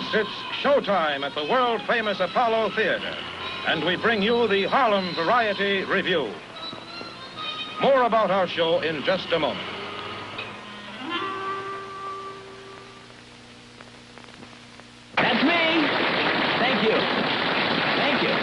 Yes, it's showtime at the world-famous Apollo Theater, and we bring you the Harlem Variety Review. More about our show in just a moment. That's me. Thank you. Thank you.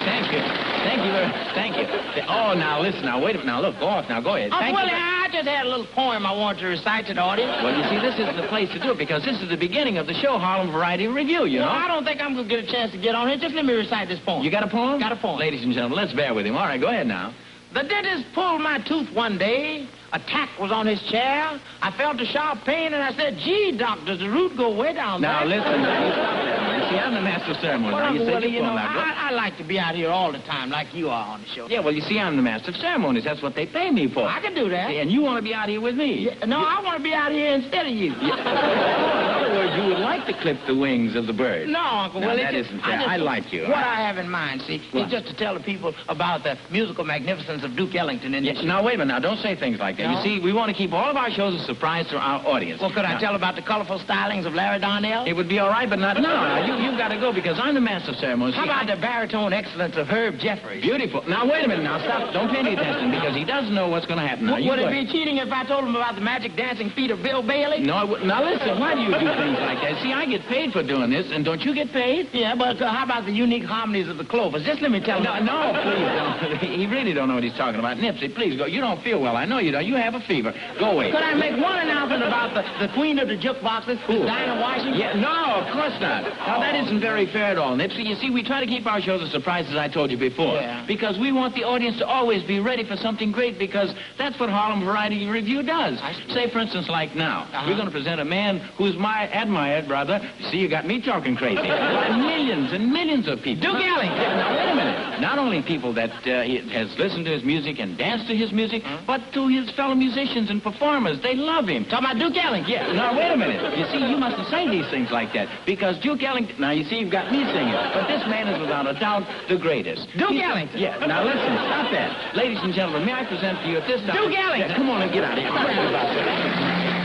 Thank you. Thank you very much. Thank you. Oh, now, listen. Now, wait a minute. Now, look. Go off. Now, go ahead. Uncle Willie, I just had a little poem I wanted to recite to the audience. Well, you see, this isn't the place to do it because this is the beginning of the show, Harlem Variety Review, you know? I don't think I'm going to get a chance to get on here. Just let me recite this poem. You got a poem? Got a poem. Ladies and gentlemen, let's bear with him. All right, go ahead now. The dentist pulled my tooth one day. A tack was on his chair. I felt a sharp pain, and I said, gee, doc, does the root go way down there? Now, listen. Now, you stop that. You see, I'm the master of ceremonies. Well, Now, you Uncle say Willie, this you know, poem now. I like to be out here all the time like you are on the show. Yeah, well, you see, I'm the master of ceremonies. That's what they pay me for. I can do that. And you want to be out here with me. Yeah, no, I want to be out here instead of you. In other words, you would like to clip the wings of the bird. No, Uncle Now, Willie. that isn't fair. I like you. What I have in mind, see, What? is just to tell the people about the musical magnificence of Duke Ellington in this. Now, wait a minute. Now, don't say things like that. No? You see, we want to keep all of our shows a surprise to our audience. Well, could I Now, tell about the colorful stylings of Larry Darnell? It would be all right, but not now. Now, you've got to go because I'm the master of ceremonies. How See, about the baritone excellence of Herb Jeffries? Beautiful. Now, wait a minute. Now, stop. Don't pay any attention because he doesn't know what's going to happen. Now, you Would go it ahead. be cheating if I told him about the magic dancing feet of Bill Bailey? No, I wouldn't. Now, listen. Why do you do things like that? See, I get paid for doing this, and don't you get paid? Yeah, but how about the unique harmonies of the Clovers? Just let me tell you. No, please don't. He really don't know what he's talking about. Nipsey, please go. You don't feel well. I know you don't. You have a fever. Go away. Could I make one announcement about the queen of the jukeboxes, Who? Dinah Washington? Yeah, no, of course not. Now, that isn't very fair at all, Nipsey. You see, we try to keep our shows a surprise, as I told you before. Yeah. Because we want the audience to always be ready for something great, because that's what Harlem Variety Review does. I see. Say, for instance, like now, Uh-huh. we're going to present a man who's my admired brother. See, you got me talking crazy. By millions and millions of people. Duke Ellington. Now, wait a minute. Not only people that has listened to his music and danced to his music, but to his fellow musicians and performers. They love him. Talking about Duke Ellington. Yeah, now, wait a minute. You see, you mustn't say these things like that, because Duke Ellington... Now, you see, you've got me singing, but this man is without a doubt the greatest. Duke Ellington. Yeah, now, listen, stop that. Ladies and gentlemen, may I present to you at this time... Duke Ellington. Yeah, come on and get out of here. Forget about that.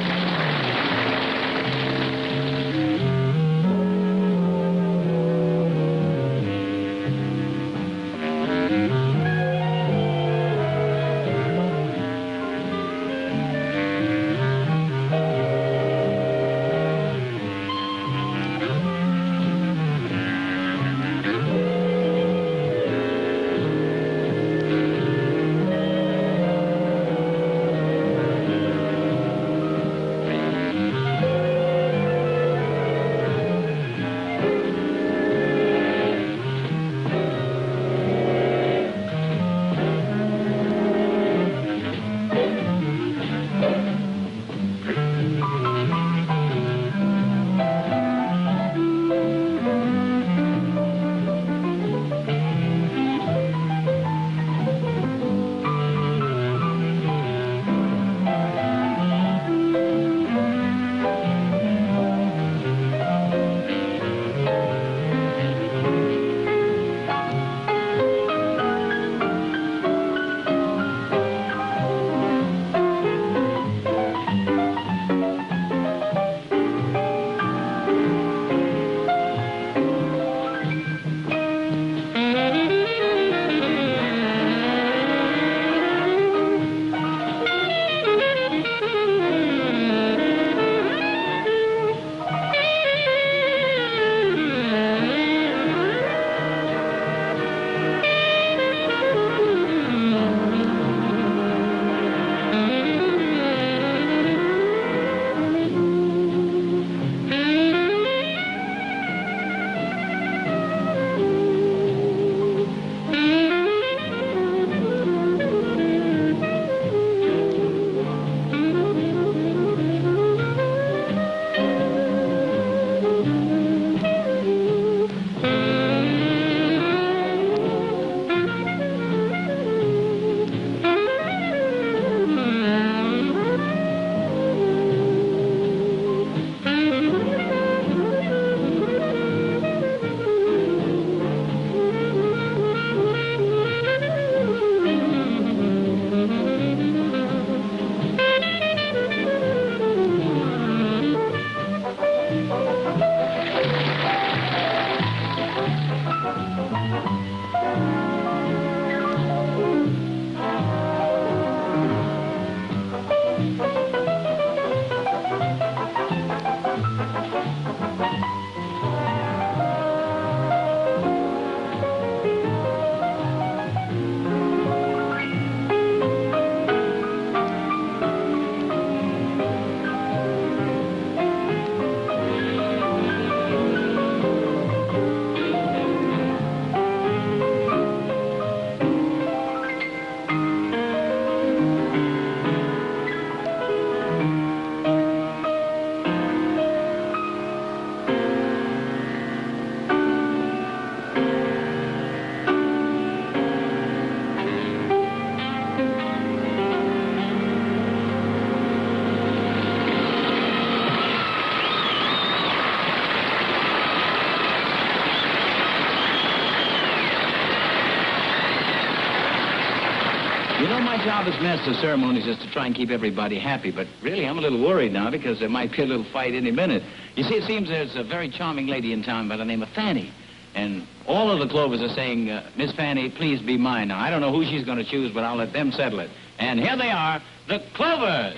You know, my job as master of ceremonies is to try and keep everybody happy, but really I'm a little worried now because there might be a little fight any minute. You see, it seems there's a very charming lady in town by the name of Fanny, and all of the Clovers are saying, Miss Fanny, please be mine. Now, I don't know who she's going to choose, but I'll let them settle it. And here they are, the Clovers.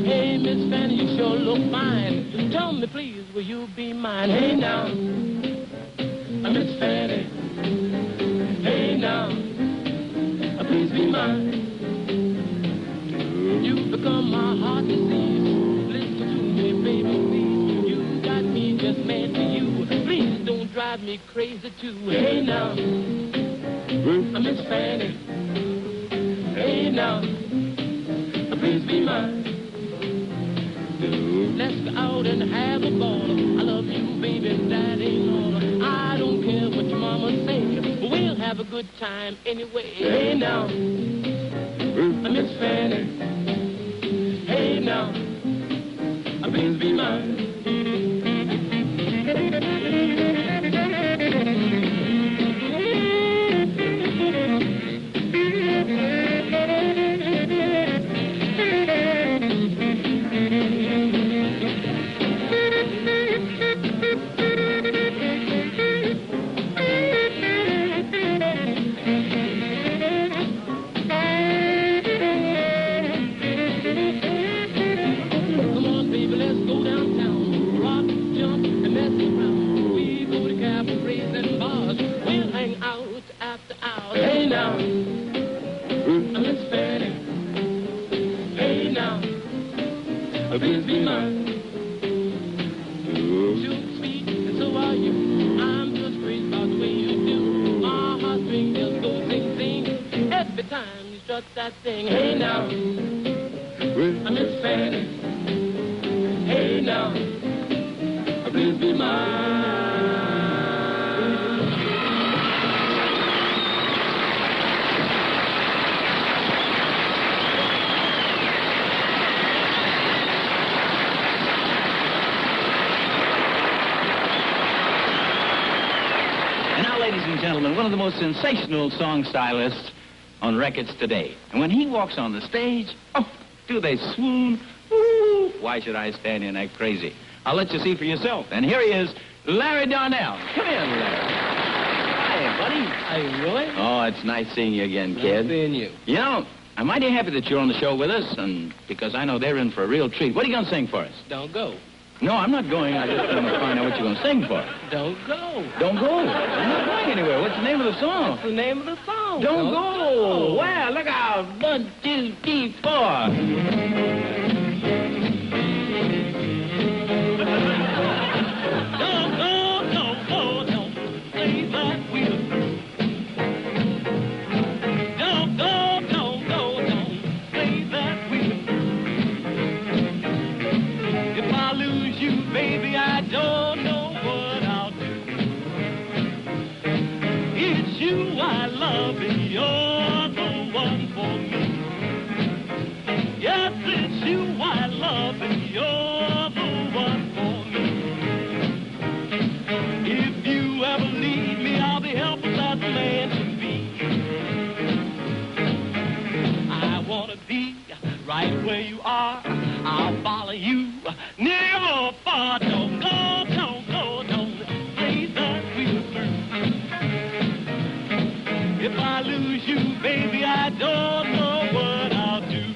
Hey, Miss Fanny, you sure look fine. Tell me, please, will you be mine? Hey, now, Miss Fanny. Hey, now, please be mine. You've become my heart disease. Listen to me, baby, please. You got me just mad for you. Please don't drive me crazy, too. Hey, now, Miss Fanny. Hey, now, please be mine. Let's go out and have a ball. I love you, baby, that ain't all. I don't care what your mama say. We'll have a good time anyway. Hey, now, Miss Fanny. Hey, now, please be mine. Please be mine. You're sweet, and so are you. I'm just crazy about the way you do. My heartstrings just go sing, sing. Every time you strut that thing. Hey now, Miss Fanny. Hey now, please be mine. Ladies and gentlemen, one of the most sensational song stylists on records today. And when he walks on the stage, oh, do they swoon? Woo! Why should I stand here and act crazy? I'll let you see for yourself. And here he is, Larry Darnell. Come in, Larry. Hi, buddy. Are you really? Oh, it's nice seeing you again, kid. Nice seeing you. You know, I'm mighty happy that you're on the show with us, and because I know they're in for a real treat. What are you going to sing for us? Don't go. No, I'm not going. I just want to find out what you're going to sing for. Don't go. Don't go. I'm not going anywhere. What's the name of the song? What's the name of the song? Don't go. Well, look out. 1, 2, 3, 4. Right where you are, I'll follow you. Near or far, don't go, don't go, don't play that real blues. If I lose you, baby, I don't know what I'll do.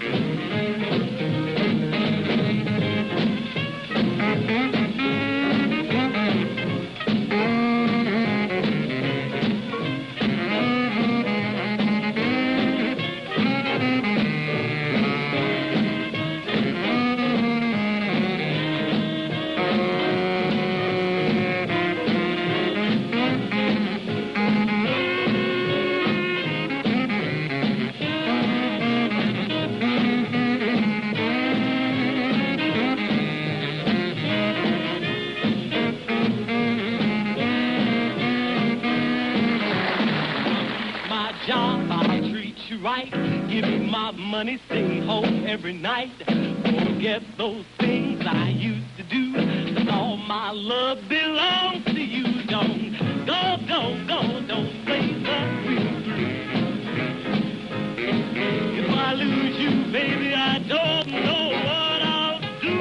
Right, give me my money, stay home every night. Forget those things I used to do. 'Cause all my love belongs to you. Don't go, go, go, don't play the blues. If I lose you, baby, I don't know what I'll do.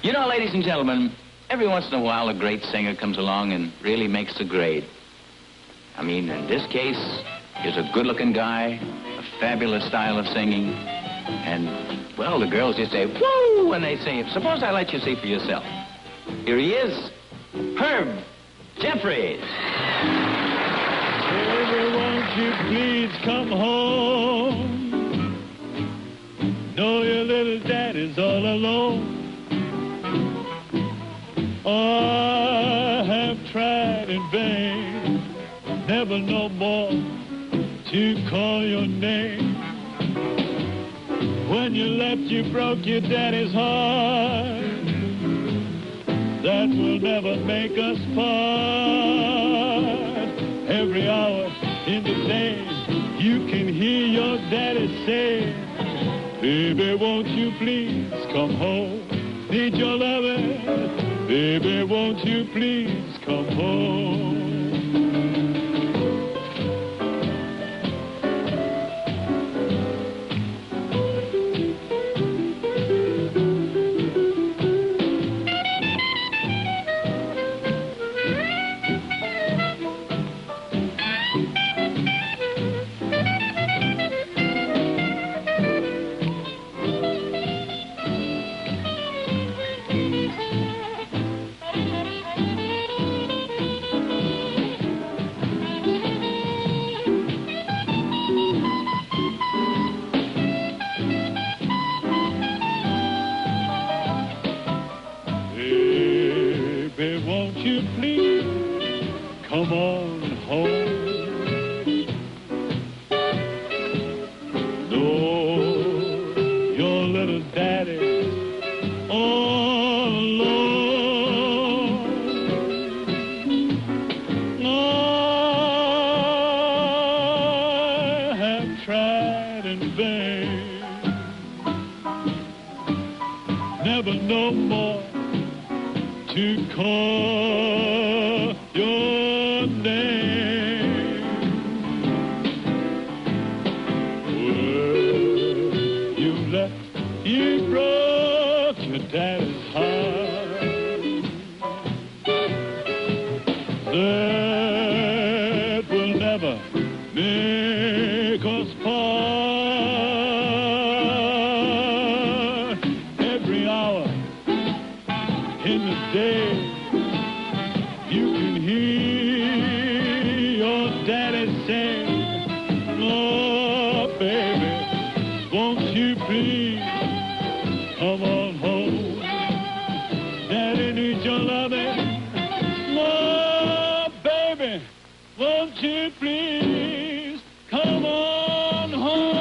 You know, ladies and gentlemen, every once in a while a great singer comes along and really makes the grade. I mean, in this case, he's a good-looking guy, a fabulous style of singing, and, well, the girls just say, woo, when they sing it. Suppose I let you see for yourself. Here he is, Herb Jeffries. Baby, won't you please come home? Know your little daddy's all alone. I have tried in vain, never no more to call your name. When you left, you broke your daddy's heart. That will never make us part. Every hour in the day, you can hear your daddy say, baby, won't you please come home? Need your loving. Baby, won't you please come home? Baby, won't you please come on home? No, your little daddy all alone. I have tried in vain, never no more to call your name. Well, you broke your daddy's heart. That will never make us part. Every hour in the day, you can hear your daddy say, oh, baby, won't you please come on home? Daddy needs your loving. Oh, baby, won't you please come on home?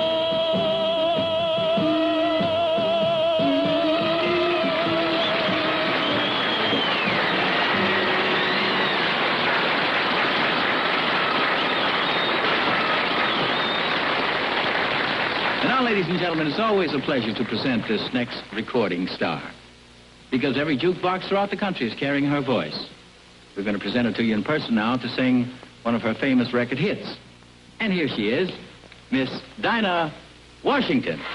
And now, ladies and gentlemen, it's always a pleasure to present this next recording star, because every jukebox throughout the country is carrying her voice. We're going to present her to you in person now to sing one of her famous record hits. And here she is, Miss Dinah Washington. What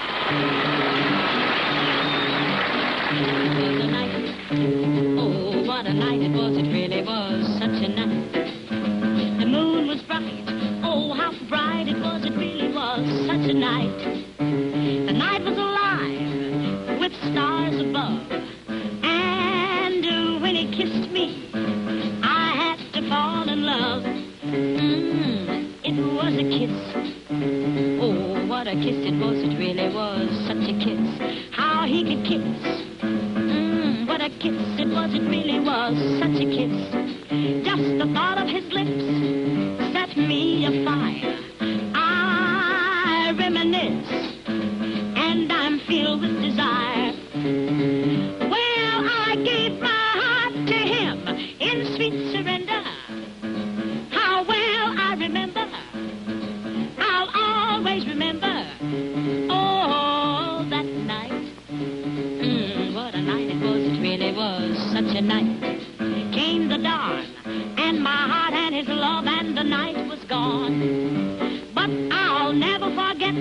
a night. Oh, what a night it was. It really was such a night. The moon was bright. Oh, how bright it was. It really was such a night. The night was alive with stars above. And when he kissed me, I had to fall in love. It was a kiss. Oh, what a kiss it was. It really was such a kiss. How he could kiss. What a kiss it was. It really was such a kiss. Just the thought of his lips set me afire. I reminisce, and I'm filled with desire. Well, I gave my heart to him in sweet surrender. How well I the night was gone. But I'll never forget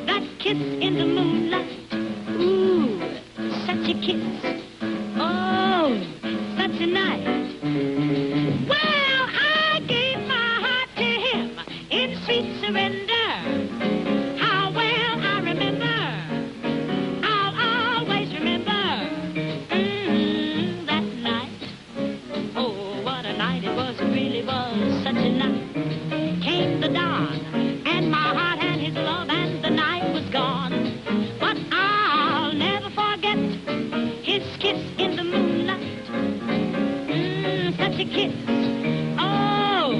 that kiss in the moonlight. Ooh, such a kiss. Oh, such a night. Well, I gave my heart to him in sweet surrender. How well I remember. I'll always remember that night. Oh, what a night it was. It really was such a night. Came the dawn, and my heart had his love, and the night was gone. But I'll never forget his kiss in the moonlight. Such a kiss. Oh,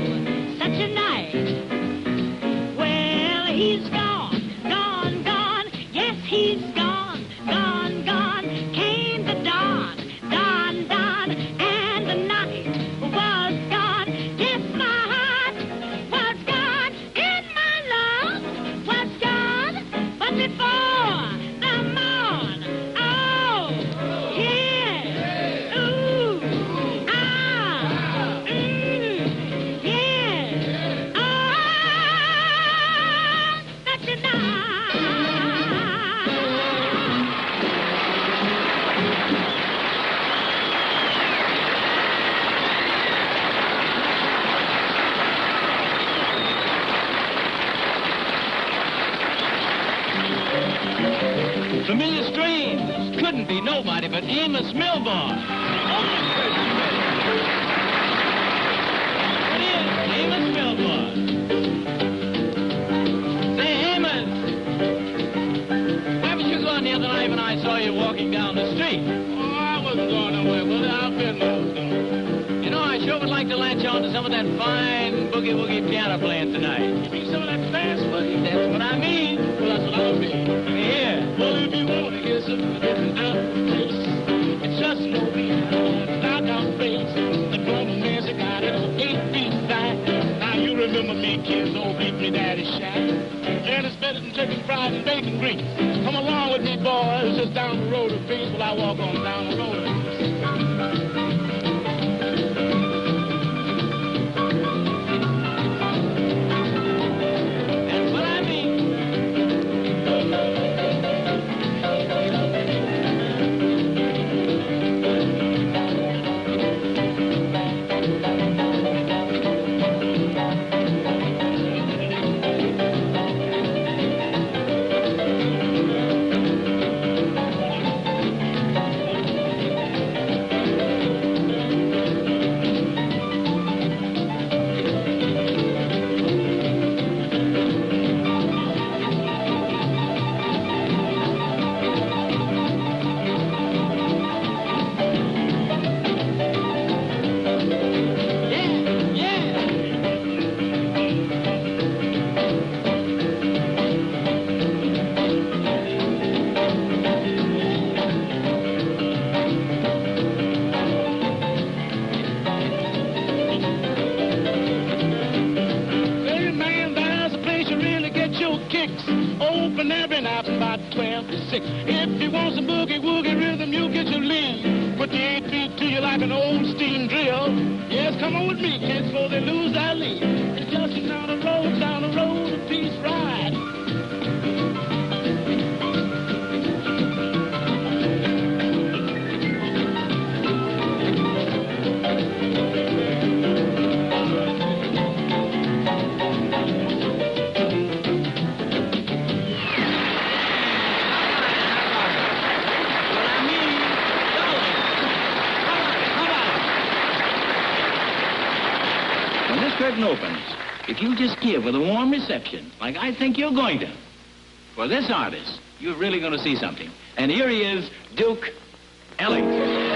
such a night. Well, he's gone, gone, gone. Yes, he's gone, gone, gone. Came the dawn, dawn, dawn, and the night was gone. Yes, my heart was gone, and my love was gone. But before the morn, oh, yeah, ooh, ah, yeah, oh, such a night. Familiar strains couldn't be nobody but Amos Milburn. It is Amos Milburn. Say, Amos, where was you going the other night when I saw you walking down the street? Oh, I wasn't going nowhere, Willie. I'll bet I was going. You know, I sure would like to latch on to some of that fine boogie-woogie piano playing tonight. You mean some of that fast boogie? That's what I mean. Well, that's what I mean. Here. Well, if you want to hear something different out of place, it's just no knockout bass. The drum and music got it on 8 feet high. Now you remember me, kids, don't beat me, daddy shy. And it's better than chicken fried and bacon grease. Come along with me, boys, just down the road a piece while I walk on down the road a piece. That's what I mean. Open every night from about 12 to 6. If you want some boogie-woogie rhythm, you get your lead. Put the 8 feet to you like an old steam drill. Yes, come on with me, kids, before they lose that lead. It's just down the road, a peace ride. When this curtain opens, if you just give with a warm reception, like I think you're going to, for this artist, you're really going to see something. And here he is, Duke Ellington.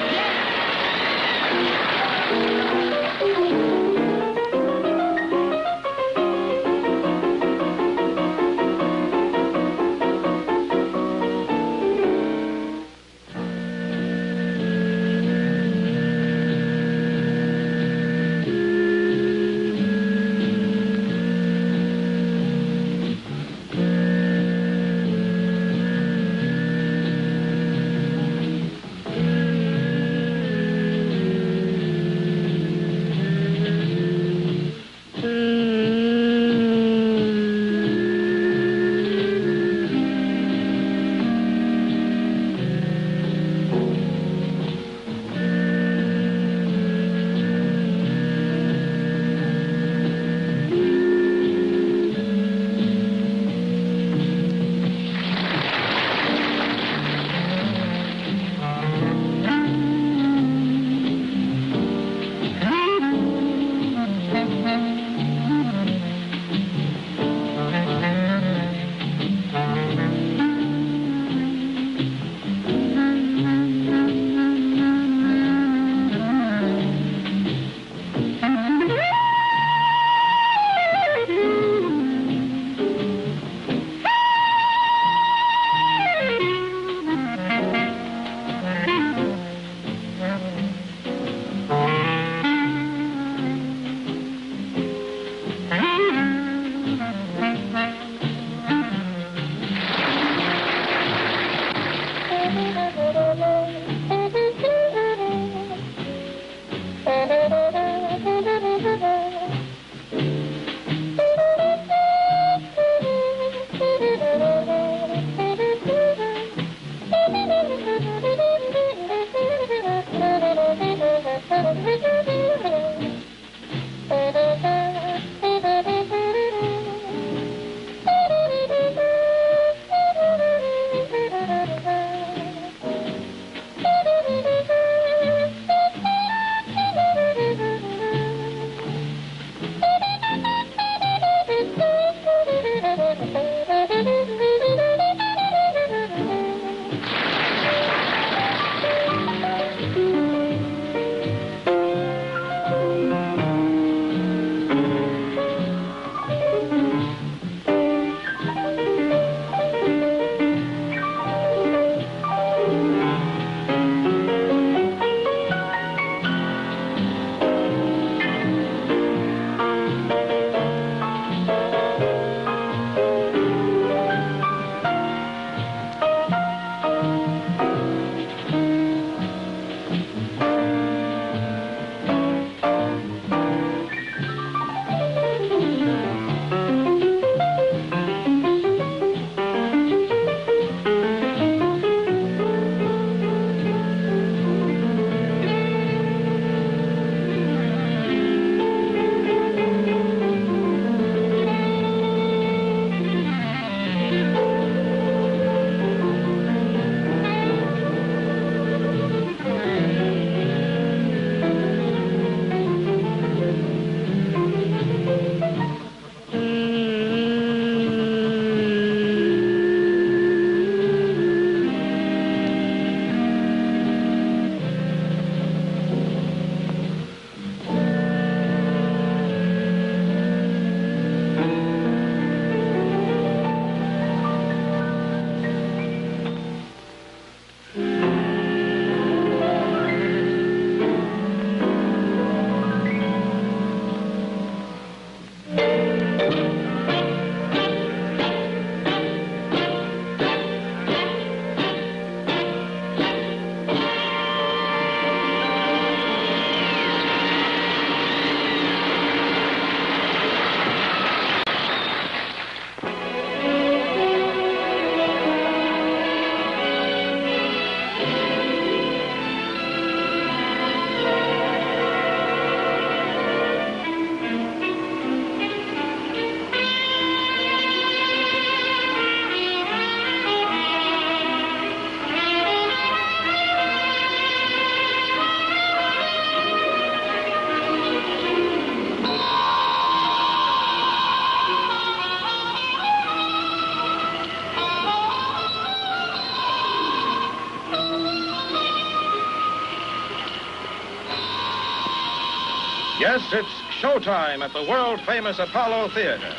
Yes, it's showtime at the world-famous Apollo Theater,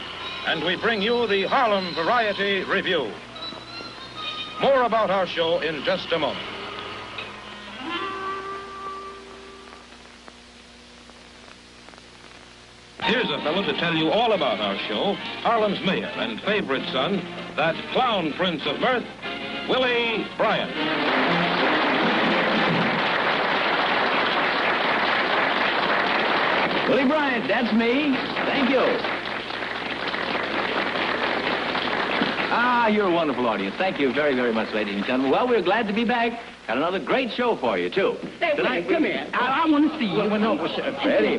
and we bring you the Harlem Variety Review. More about our show in just a moment. Here's a fellow to tell you all about our show, Harlem's mayor and favorite son, that clown prince of mirth, Willie Bryant. Willie Bryant, that's me. Thank you. You're a wonderful audience. Thank you very, very much, ladies and gentlemen. Well, we're glad to be back. Got another great show for you, too. Hey, Tonight, come here. I want to see you. Well, no, Freddie,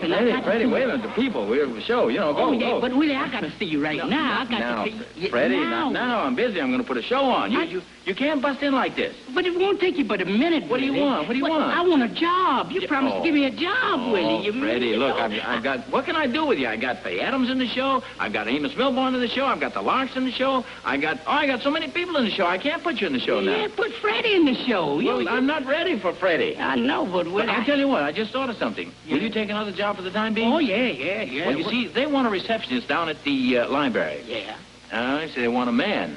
wait a minute. The people, we're the show. You know, go, go. But Willie, I got to see you right now. I got to see you. Freddie, now I'm busy. I'm going to put a show on. You can't bust in like this. But it won't take you but a minute, What do you want? What do you want? I want a job. You promised to give me a job, Willie. Freddie, look, I've got... What can I do with you? I got Faye Adams in the show. I've got Amos Milburn in the show. I've got the Larks in the show. I got so many people in the show. I can't put you in the show now. Yeah, put Freddie in the show. Well, I'm not ready for Freddie. I know, but Willie... I tell you what, I just thought of something. Yeah. Will you take another job for the time being? Oh, yeah. Well, you see, they want a receptionist down at the library. Yeah. I say they want a man.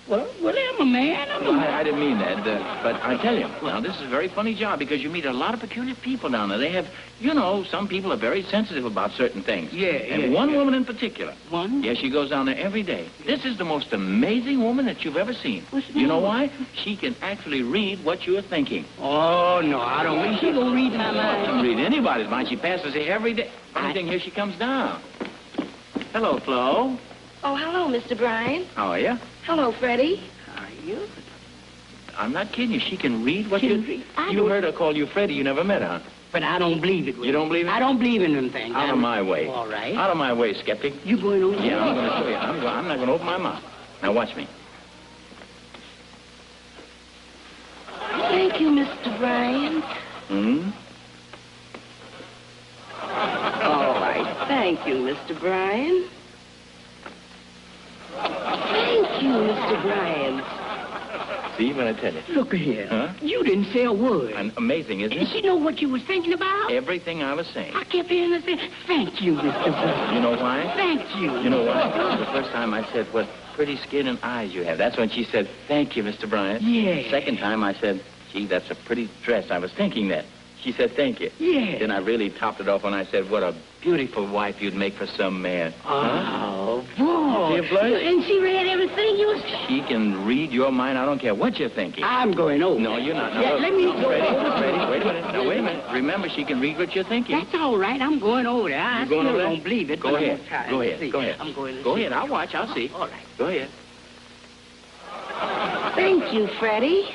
Well, Willie, I'm a man. I didn't mean that, but I tell you, now, this is a very funny job because you meet a lot of peculiar people down there. They have, some people are very sensitive about certain things. And one woman in particular. One? Yeah, she goes down there every day. This is the most amazing woman that you've ever seen. You know why? She can actually read what you're thinking. Oh, no, I don't think she gonna read my mind. She can read anybody's mind. She passes here every day. Funny thing, here she comes down. Hello, Flo. Oh, hello, Mr. Bryan. How are you? Hello, Freddie. How are you? I'm not kidding you. She can read what Can you... read? You heard her call you Freddie. You never met her, huh? But I don't believe it. You don't believe it? I don't believe in them things. Out of my way. All right. Out of my way, skeptic. You going over? Yeah, I'm going to show you. I'm not going to open my mouth. Now, watch me. Thank you, Mr. Bryant. Hmm? All right. Thank you, Mr. Bryant. Thank you, Mr. Bryant. See what I tell you? Look here. Huh? You didn't say a word. Amazing, isn't Did it? she know what you was thinking about? Everything I was saying. I kept hearing her say, thank you, Mr. Bryant. You know why? Thank you. You know why? The first time I said, what pretty skin and eyes you have. That's when she said, thank you, Mr. Bryant. Yeah. Second time I said, gee, that's a pretty dress. I was thinking that. She said, thank you. Yeah. Then I really topped it off when I said, what a beautiful wife you'd make for some man. Oh, boy. You see it, Blythe? And she read everything you was... She can read your mind. I don't care what you're thinking. I'm going over. No, you're not. Now, Yeah, look, let me no, go Freddie, over. Freddie, wait a minute. Now, wait a minute. Remember, she can read what you're thinking. That's all right. I'm going over there. I You going still over there? don't believe it, Go but ahead. I'm gonna try Go and ahead. see. Go ahead. I'm going to Go see. ahead. I'll watch. I'll see. All right. Go ahead. Thank you, Freddie.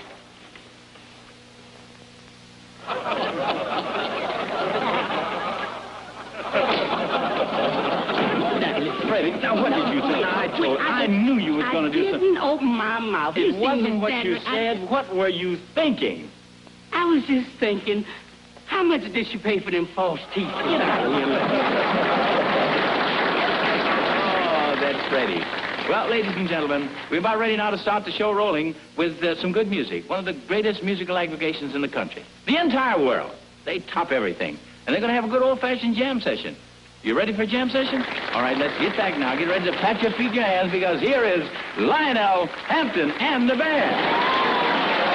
Freddie, now what did you say? I knew you was going to do I something. didn't open my mouth. It You see me wasn't what you standing- said. What were you thinking? I was just thinking, how much did she pay for them false teeth? Get out of here. Oh, that's Freddie. Well, ladies and gentlemen, we're about ready now to start the show rolling with some good music. One of the greatest musical aggregations in the country. The entire world. They top everything. And they're going to have a good old-fashioned jam session. You ready for a jam session? All right, let's get back now. Get ready to pat your feet and your hands because here is Lionel Hampton and the band.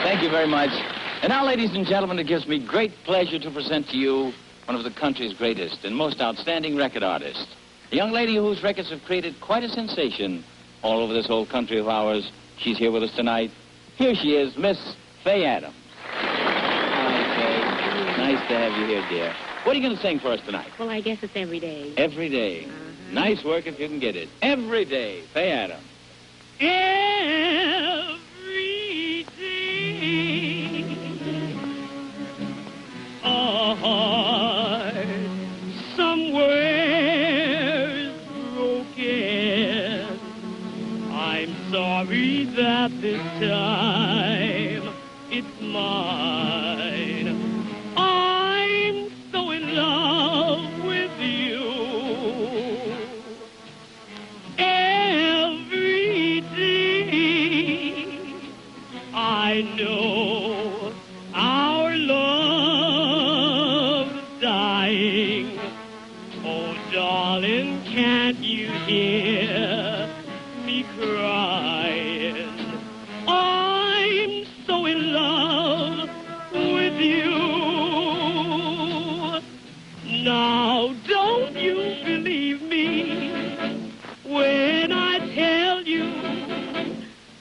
Thank you very much. And now, ladies and gentlemen, it gives me great pleasure to present to you one of the country's greatest and most outstanding record artists. A young lady whose records have created quite a sensation all over this whole country of ours. She's here with us tonight. Here she is, Miss Faye Adams. Hi, Faye. Nice to have you here, dear. What are you going to sing for us tonight? Well, I guess it's every day. Every day. Nice work if you can get it. Every day, Faye Adams. Every day at this time, it's mine. I'm so in love with you. Every day I know our love's dying. Oh, darling, can't you hear me crying? I'm so in love with you. Now, don't you believe me when I tell you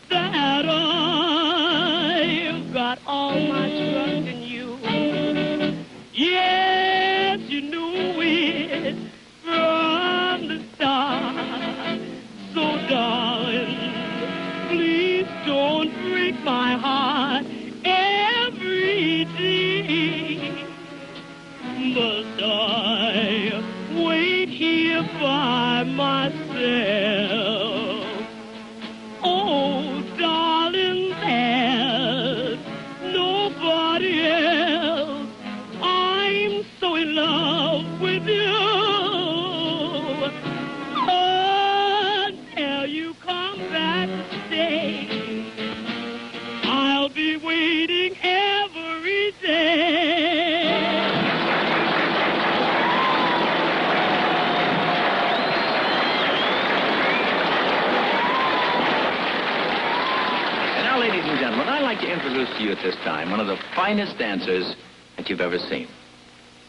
that I've got all my trust in you. Yes, you knew it from the start. So, darling, please don't break my heart every day. Must I wait here by myself? Oh, darling, there's nobody else. I'm so in love with you. Until you come back to stay, I'll be waiting every day. And now, ladies and gentlemen, I'd like to introduce to you at this time one of the finest dancers that you've ever seen.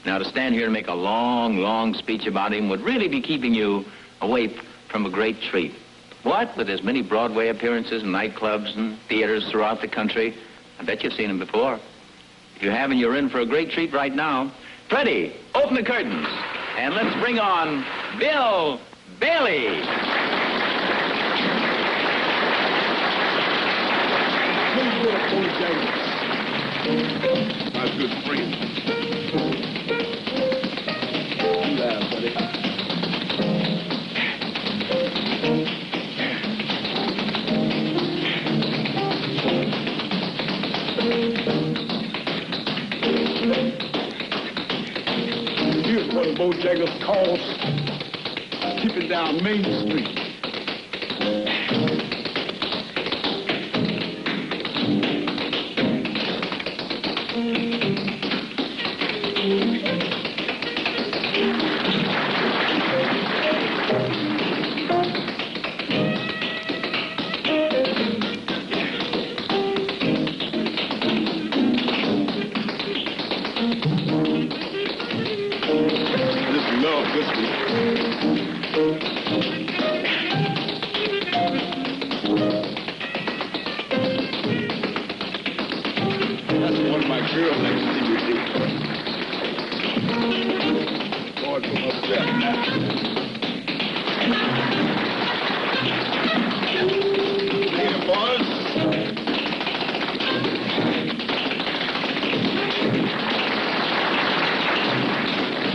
Now, to stand here and make a long, long speech about him would really be keeping you away from a great treat. What? With as many Broadway appearances and nightclubs and theaters throughout the country, I bet you've seen him before. If you haven't, you're in for a great treat right now. Freddie, open the curtains, and let's bring on Bill Bailey. My good friend. Yeah, buddy. Here's what Bojangles calls keeping down Main Street. That's one of my girls next to you. Going from upstairs now. Later, boys.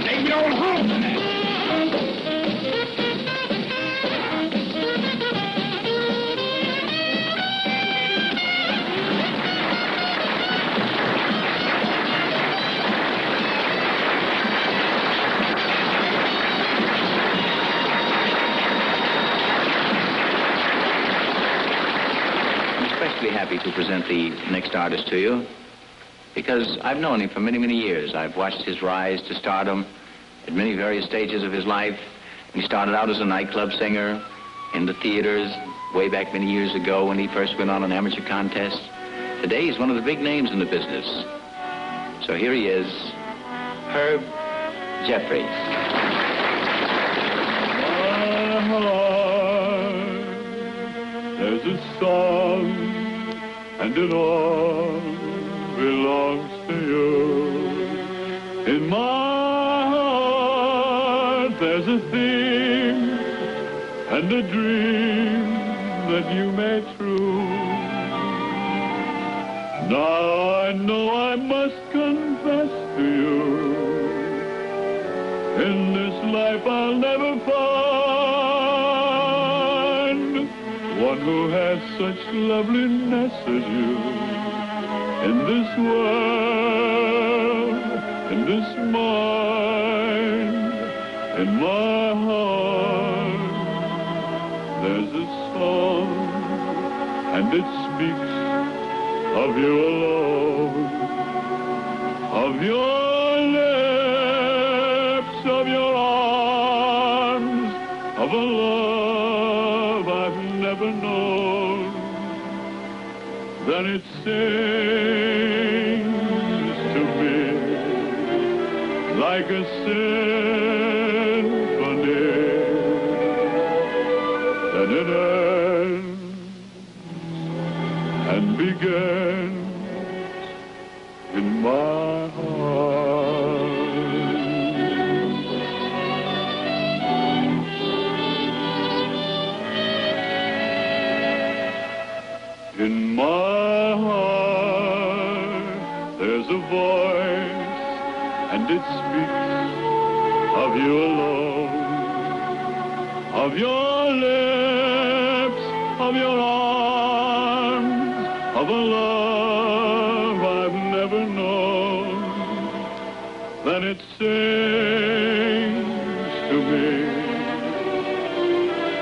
Take me on home. Happy to present the next artist to you because I've known him for many, many years. I've watched his rise to stardom at many various stages of his life. He started out as a nightclub singer in the theaters way back many years ago when he first went on an amateur contest. Today he's one of the big names in the business. So here he is, Herb Jeffries. My heart, there's a song and it all belongs to you. In my heart, there's a thing and a dream that you made true. Now I know I must confess to you, in this life I'll never find one who has such loveliness as you. In this world, in this mind, in my heart, there's a song, and it speaks of you alone, of your lips, of your arms, of a love I've never known. Then it sings to me like a symphony. Then it ends and begins in my heart. In my heart, there's a voice, and it speaks of you alone, of your lips, of your arms, of a love I've never known. Then it sings to me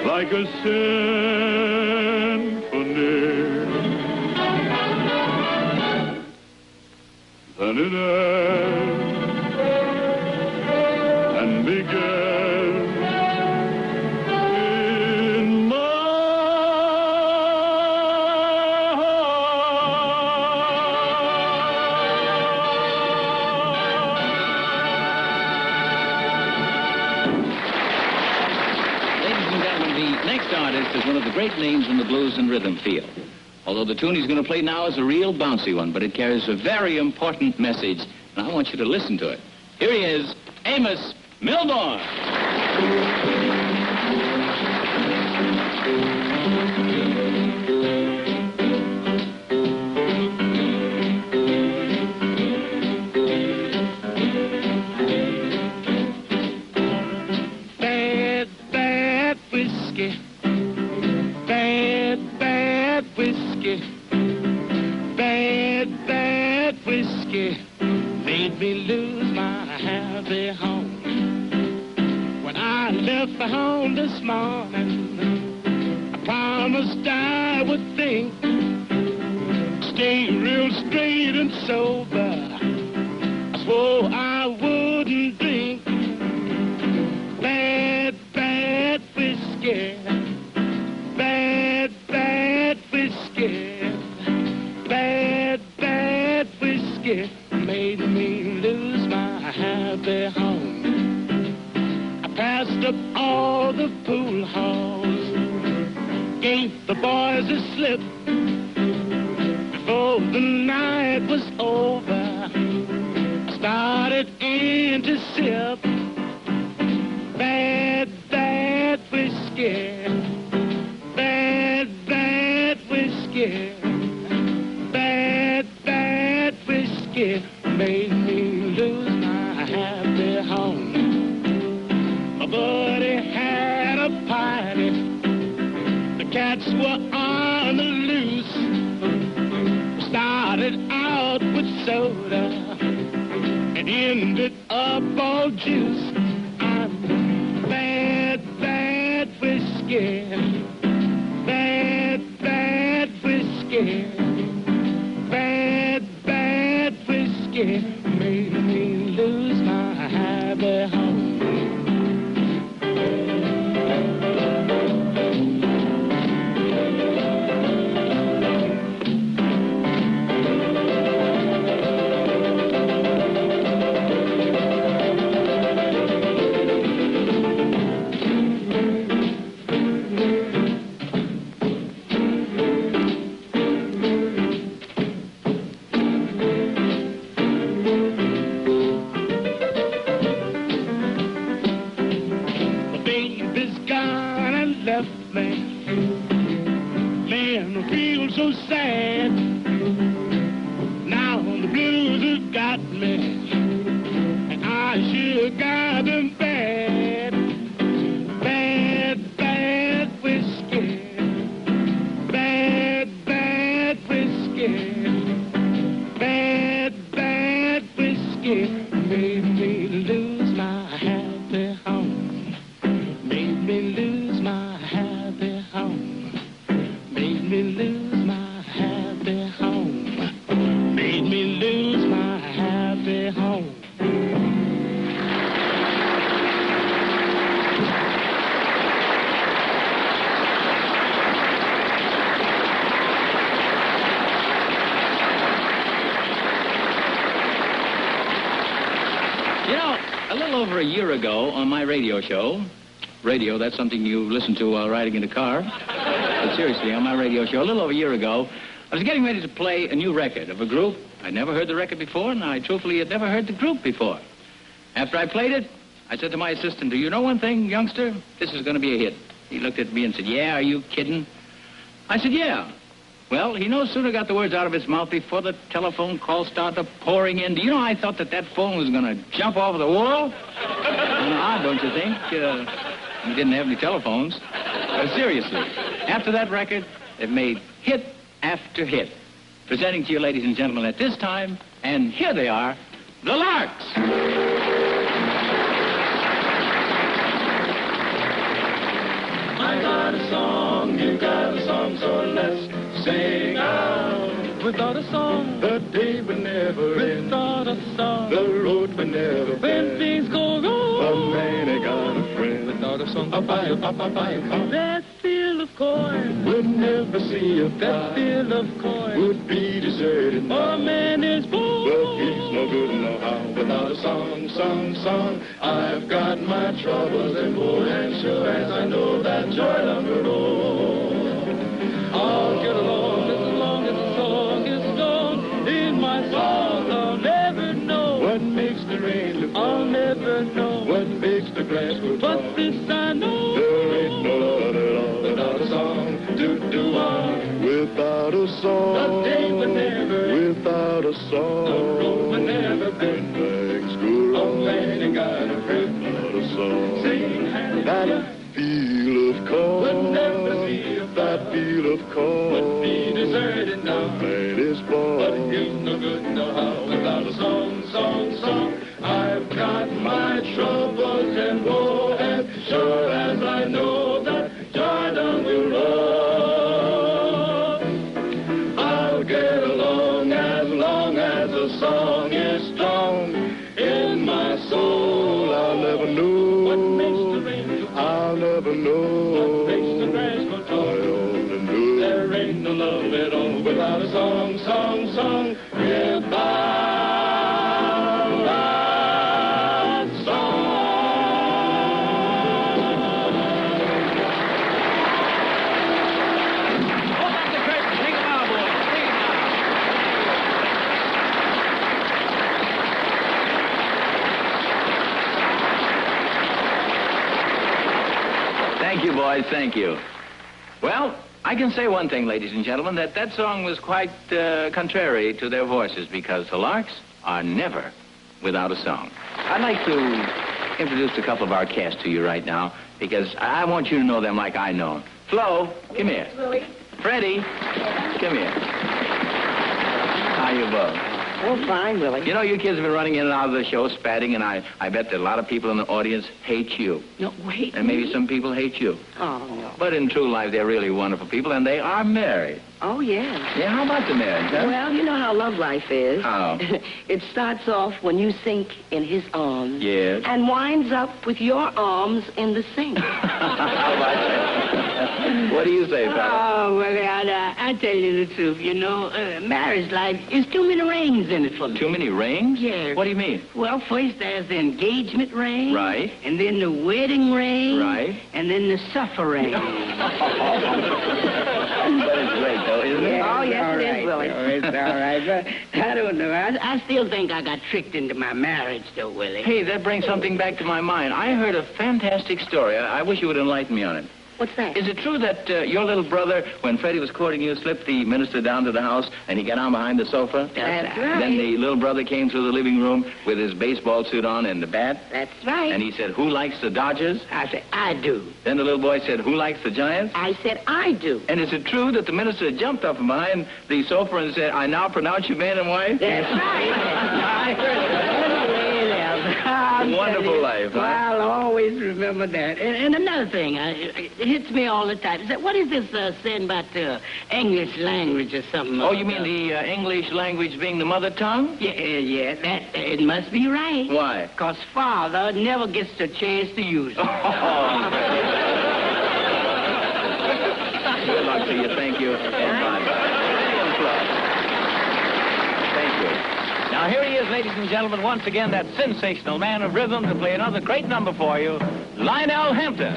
like a symphony. Then it ends and begins in my Ladies and gentlemen, the next artist is one of the great names in the blues and rhythm field. Although the tune he's going to play now is a real bouncy one, but it carries a very important message, and I want you to listen to it. Here he is, Amos Milbourne. Bad, bad whiskey. Bad, bad whiskey. Bad, bad whiskey made me lose my happy home. When I left the home this morning, I promised I would think, stay real straight and sober. I swore I wouldn't drink. Bad, bad whiskey. Bad, bad whiskey. Bad, bad whiskey made me lose my happy home. I passed up all the pool halls, gave the boys a slip. Before the night was over, I started in to sip. Bad, bad whiskey. Bad, bad whiskey. Bad, bad whiskey made me lose my happy home. My buddy had a party. The cats were on the loose. Started out with soda and ended up all juice. I'm bad, bad whiskey. Bad, bad whiskey. Bad, bad whiskey made me lose my happy home. So sad. Now the blues have got me, and I sure got them bad. Bad, bad whiskey. Bad. made me lose my happy home. Made me lose my happy home. Made me lose my happy home. Made me lose my happy home. You know, a little over a year ago on my radio show, radio, that's something you listen to while riding in a car. But seriously, on my radio show, a little over a year ago, I was getting ready to play a new record of a group. I'd never heard the record before, and I truthfully had never heard the group before. After I played it, I said to my assistant, do you know one thing, youngster? This is going to be a hit. He looked at me and said, yeah, are you kidding? I said, yeah. Well, he no sooner got the words out of his mouth before the telephone calls started pouring in. Do you know, I thought that phone was going to jump off the wall? Odd, don't you think? We didn't have any telephones. Seriously, after that record, it made hit after hit. Presenting to you, ladies and gentlemen, at this time, and here they are, the Larks. I got a song, you got a song, so let's sing out. Without a song, the day would never end. Without a song, the road would never bend. When things go wrong, a man ain't got a friend. Without a song, buy a car. That field of corn would never see a fire. That field of corn would be deserted now. A man is born, but he's no good no how. Without a song, I've got my troubles and boy, and sure as I know that joy down the road, I'll get along as long as the song is strong. In my song, I'll never know what makes the rain look. I'll never know what makes the grass grow tall. But this I know, there ain't no love at all without a song. Do-do-ah. Without a song, the day would never end. Without a song, the road would never bend. Things go wrong, a man ain't got a friend. Without a song, sing that field of corn would never see that field of corn would be deserted now. Man is born, but he's no good no how. Without a song, I've got my troubles and woe, and sure as I know that joy down the road, I'll get along as long as the song is strong. In my soul, I'll never know what makes the rain look. I'll never know what makes the grass grow tall. I only know there ain't no love at all without a song. Without a song. Hold back the curtain. Sing it now, boys. Sing it now. Thank you, boys. Thank you. Well, I can say one thing, ladies and gentlemen, that song was quite contrary to their voices because the Larks are never without a song. I'd like to introduce a couple of our cast to you right now because I want you to know them like I know them. Flo, come here. Willie. Freddie, come here. How you both? Oh, fine, Willie. You know, you kids have been running in and out of the show, spatting, and I bet that a lot of people in the audience hate you. No, wait. And maybe some people hate you. Oh, no. But in true life, they're really wonderful people, and they are married. Oh, yes. Yeah, how about the marriage, huh? Well, you know how love life is. How? It starts off when you sink in his arms. Yes. And winds up with your arms in the sink. How about that? What do you say, fella? Oh, well, I tell you the truth. You know, marriage life is too many rings in it for me. Too many rings? Yes. What do you mean? Well, first there's the engagement ring. Right. And then the wedding ring. Right. And then the suffer ring. But it's great, though, isn't it? Oh, yes, all it right, is, Willie. all right, all right. But I don't know. I still think I got tricked into my marriage, though, Willie. Hey, that brings something back to my mind. I heard a fantastic story. I wish you would enlighten me on it. What's that? Is it true that your little brother, when Freddie was courting you, slipped the minister down to the house and he got on behind the sofa? That's right. Then the little brother came through the living room with his baseball suit on and the bat. That's right. And he said, "Who likes the Dodgers?" I said, I do. Then the little boy said, "Who likes the Giants?" I said I do. And is it true that the minister jumped up from behind the sofa and said, "I now pronounce you man and wife"? That's right. I heard that. Really, wonderful life, huh? Well, I'll always remember that. And another thing, it hits me all the time. What is this saying about English language or something? Oh, you mean the English language being the mother tongue? Yeah, that it must be right. Why? Because Father never gets the chance to use it. Good luck to you. Thank you. Thank you. Now, here he is, ladies and gentlemen, once again, that sensational man of rhythm to play another great number for you, Lionel Hampton.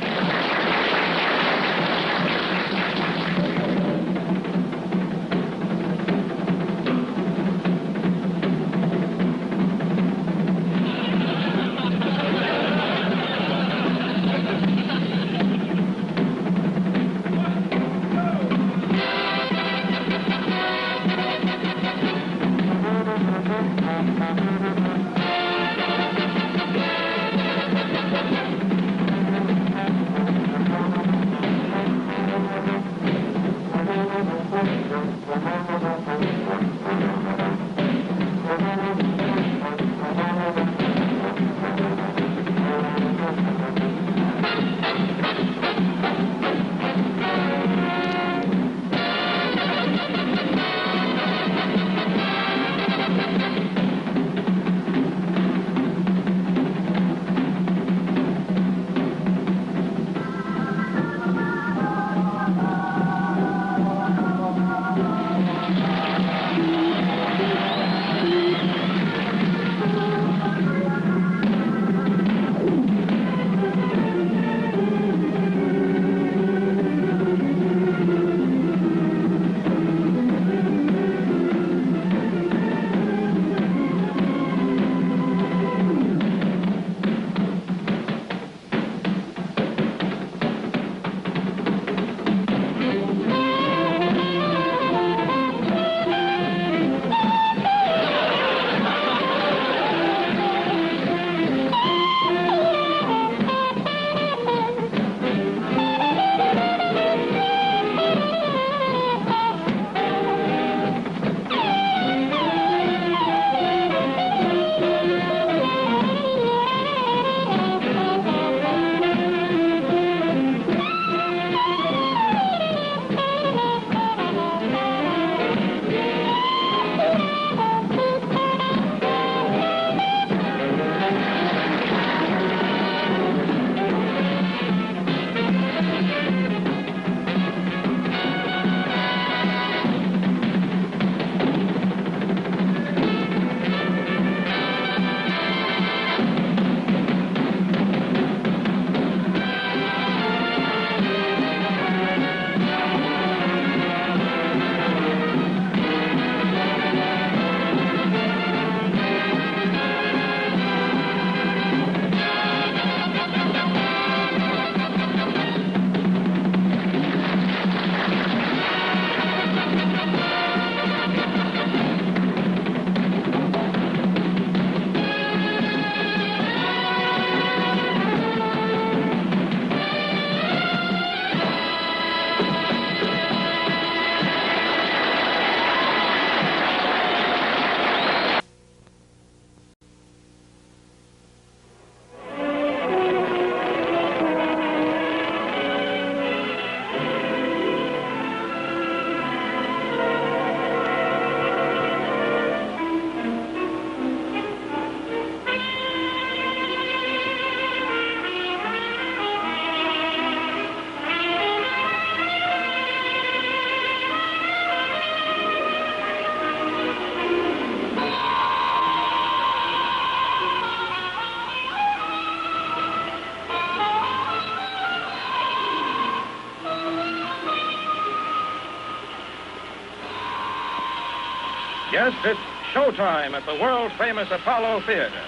Yes, it's showtime at the world-famous Apollo Theater,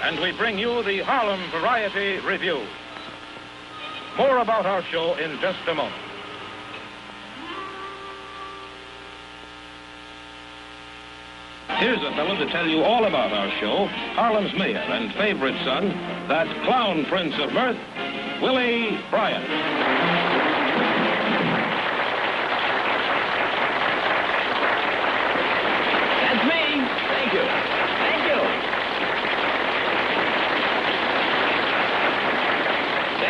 and we bring you the Harlem Variety Review. More about our show in just a moment. Here's a fellow to tell you all about our show, Harlem's mayor and favorite son, that clown prince of mirth, Willie Bryant.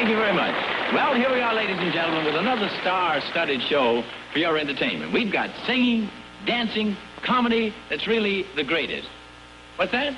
Thank you very much. Well, here we are, ladies and gentlemen, with another star-studded show for your entertainment. We've got singing, dancing, comedy that's really the greatest. What's that?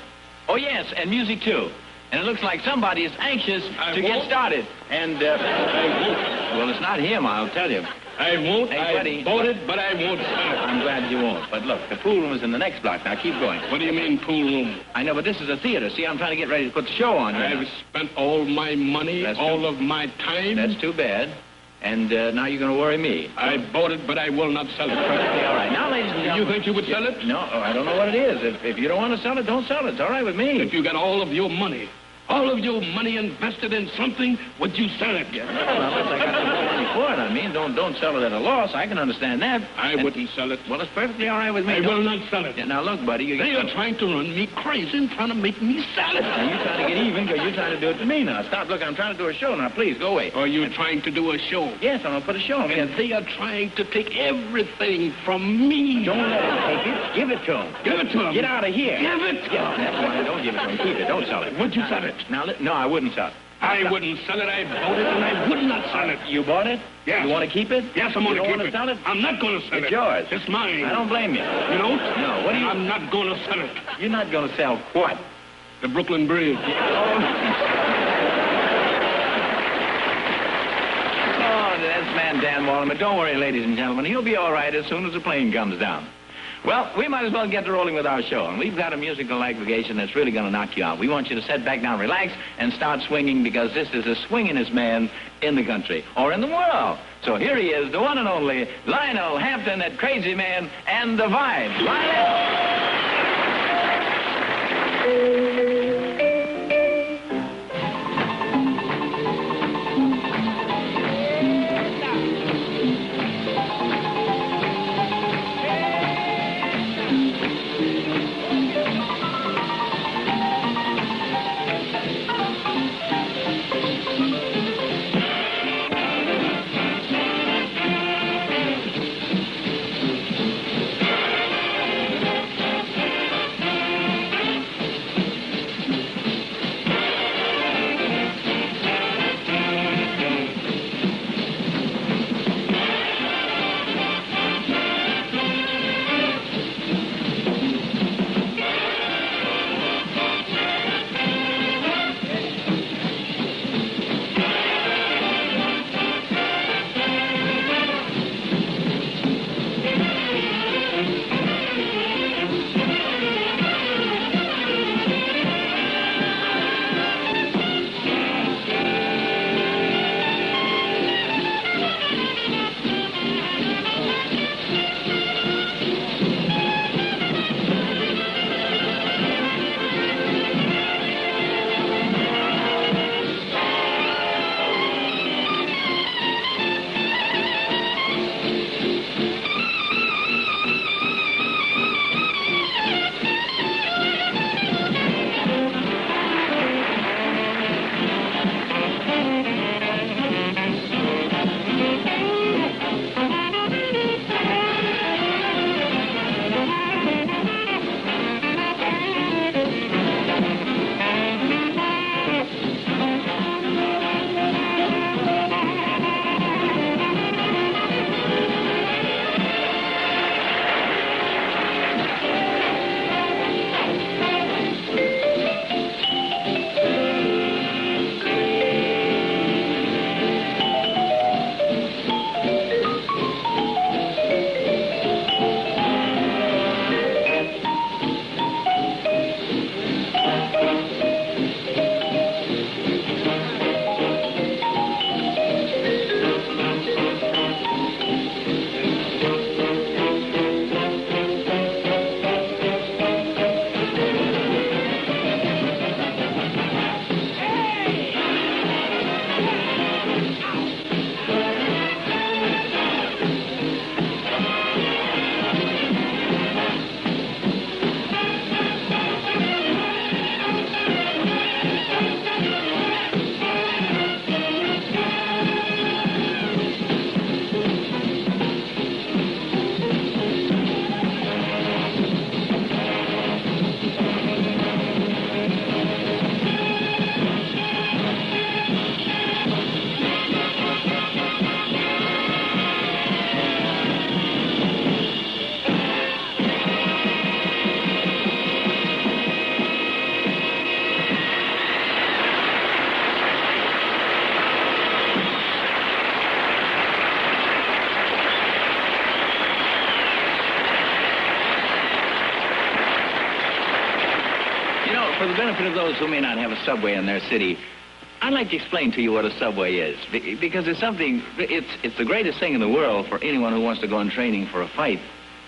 Oh, yes, and music, too. And it looks like somebody is anxious to get started. And, I won't. well, it's not him, I'll tell you. I won't. Hey, buddy. I bought it, but I won't sell it. I'm glad you won't. But look, the pool room is in the next block. Now, keep going. What do you mean, pool room? I know, but this is a theater. See, I'm trying to get ready to put the show on here. I've spent all my money, all of my time. That's too bad. And now you're going to worry me. I bought it, but I will not sell it. Perfectly all right. Now, ladies and gentlemen... You think you would sell it? No, I don't know what it is. If you don't want to sell it, don't sell it. It's all right with me. If you got all of your money invested in something, would you sell it? Yeah, well, unless I got the money for it, I mean. Don't sell it at a loss. I can understand that. I wouldn't sell it. Well, it's perfectly all right with me. I will not sell it. Yeah, now, look, buddy, They are trying to run me crazy and trying to make me sell it. Now, you're trying to get even because you're trying to do it to me now. Stop. Look, I'm trying to do a show now. Please, go away. Are you trying to do a show? Yes, I'm going to put a show on. And they are trying to take everything from me. Don't let them take it. Give it to them. Give it to them. Get out of here. Give it to them. That's why I don't give it to them. Keep it. Don't sell it. Would you sell it? Now, no, I wouldn't sell it. I wouldn't sell it. I bought it, and I would not sell it. You bought it? Yes. You want to keep it? Yes, I'm going to keep it. You don't want to sell it? I'm not going to sell it. It's yours. It's mine. I don't blame you. You don't? No. What do you... I'm not going to sell it. You're not going to sell what? The Brooklyn Bridge. Oh, that's man Dan Wallen. But don't worry, ladies and gentlemen. He'll be all right as soon as the plane comes down. Well, we might as well get to rolling with our show. And we've got a musical aggregation that's really going to knock you out. We want you to sit back down, relax, and start swinging because this is the swinginest man in the country or in the world. So here he is, the one and only Lionel Hampton, that crazy man, and the Vibes. Lionel! benefit of those who may not have a subway in their city, I'd like to explain to you what a subway is, because it's something, it's the greatest thing in the world for anyone who wants to go in training for a fight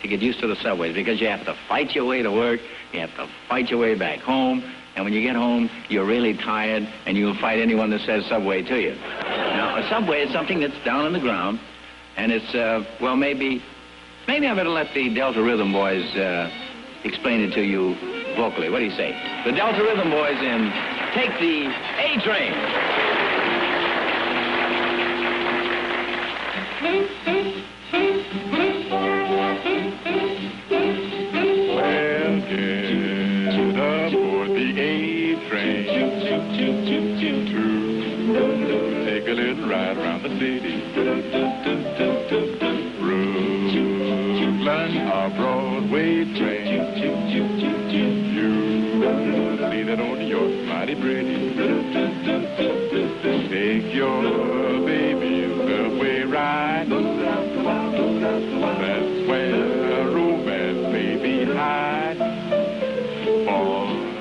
to get used to the subways, because you have to fight your way to work, you have to fight your way back home, and when you get home, you're really tired, and you'll fight anyone that says subway to you. Now, a subway is something that's down on the ground, and it's, well, maybe I better let the Delta Rhythm Boys explain it to you vocally. What do you say? The Delta Rhythm Boys in Take the A-Train. Well, get aboard the A-Train. To take a little ride around the city. Brooklyn, our Broadway train. You see that old New York, mighty pretty. Take your baby subway ride. That's where romance may be hide.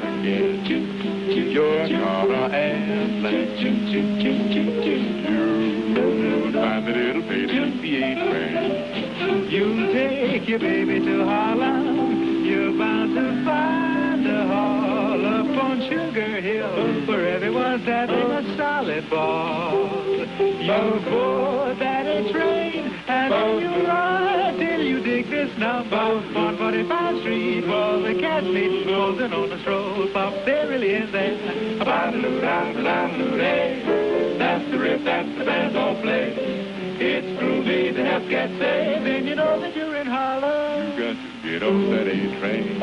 Forget your car and plane. You'll find that it'll pay to be a train. You'll take your baby to Harlem. You're bound to find a hall up on Sugar Hill where everyone's having a solid ball. You'll board that a train and you'll ride till you dig this number on 45th Street. Well, the cats meet closing on the stroll. Pop, there really is there. That's the riff, that's the band all play. It's groovy to help get saved, and you know that you're in Harlem. You got to get on that A-train,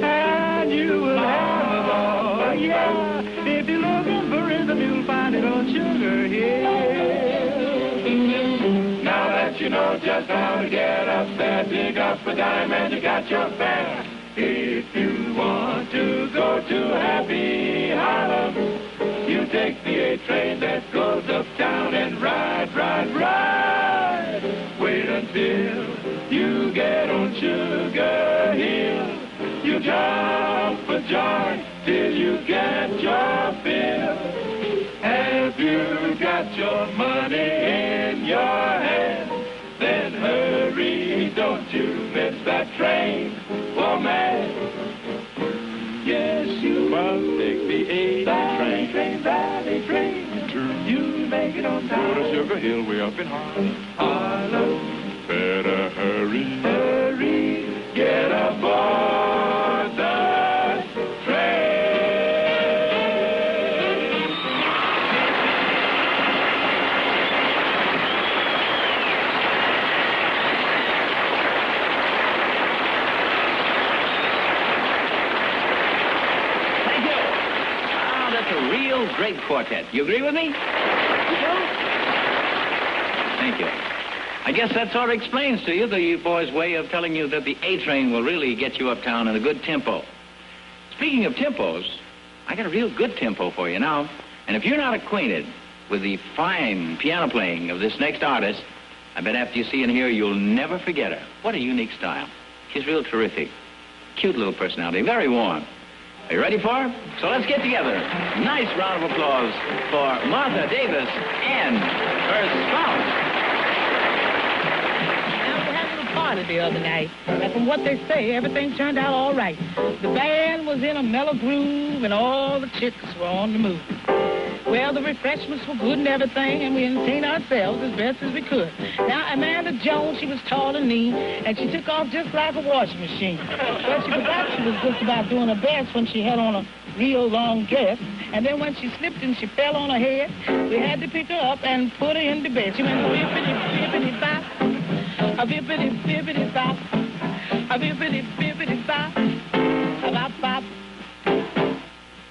and you will have a ball. Yeah, if you're looking for rhythm, you'll find it on Sugar Hill. Now that you know just how to get up there, dig up a dime and you got your fare. If you want to go to happy Harlem, you take the A-train that goes uptown and ride, ride, ride. Wait until you get on Sugar Hill. You jump for joy till you get your fill. Have you got your money in your hand? Then hurry, don't you miss that train. Oh, man. Yes, you must take the A-train. Valley train. You make it on time. Go to Sugar Hill, way up in Harlem. Better hurry. Hurry, get aboard the train. A real great quartet. You agree with me? You do? Thank you. I guess that sort of explains to you the boys' way of telling you that the A-train will really get you uptown in a good tempo. Speaking of tempos, I got a real good tempo for you now. And if you're not acquainted with the fine piano playing of this next artist, I bet after you see and hear, you'll never forget her. What a unique style. She's real terrific. Cute little personality, very warm. Are you ready for her? So let's get together. Nice round of applause for Martha Davis and her spouse. Now, we had a little party the other night, and from what they say, everything turned out all right. The band was in a mellow groove, and all the chicks were on the move. Well, the refreshments were good and everything, and we entertained ourselves as best as we could. Now, Amanda Jones, she was tall and lean, and she took off just like a washing machine. But she forgot she was just about doing her best when she had on a real long dress. And then when she slipped and she fell on her head, we had to pick her up and put her in the bed. She went bippity-bippity-bop, a bippity-bippity-bop, a bippity-bippity-bop, a bop-bop.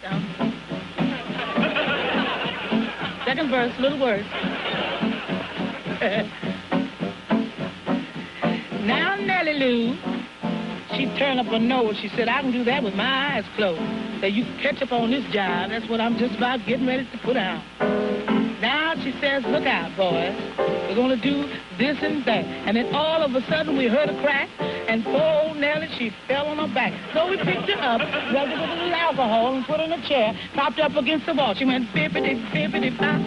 Down. Second verse, little words. Now, Nellie Lou, she turned up her nose. She said, I can do that with my eyes closed. That you can catch up on this job. That's what I'm just about getting ready to put out. Now, she says, look out, boys. We're going to do this and that. And then all of a sudden, we heard a crack, And poor old Nellie, she fell on her back. So we picked her up, rubbed her with a little alcohol, and put her in a chair, propped her up against the wall. She went bippity-bippity-bop,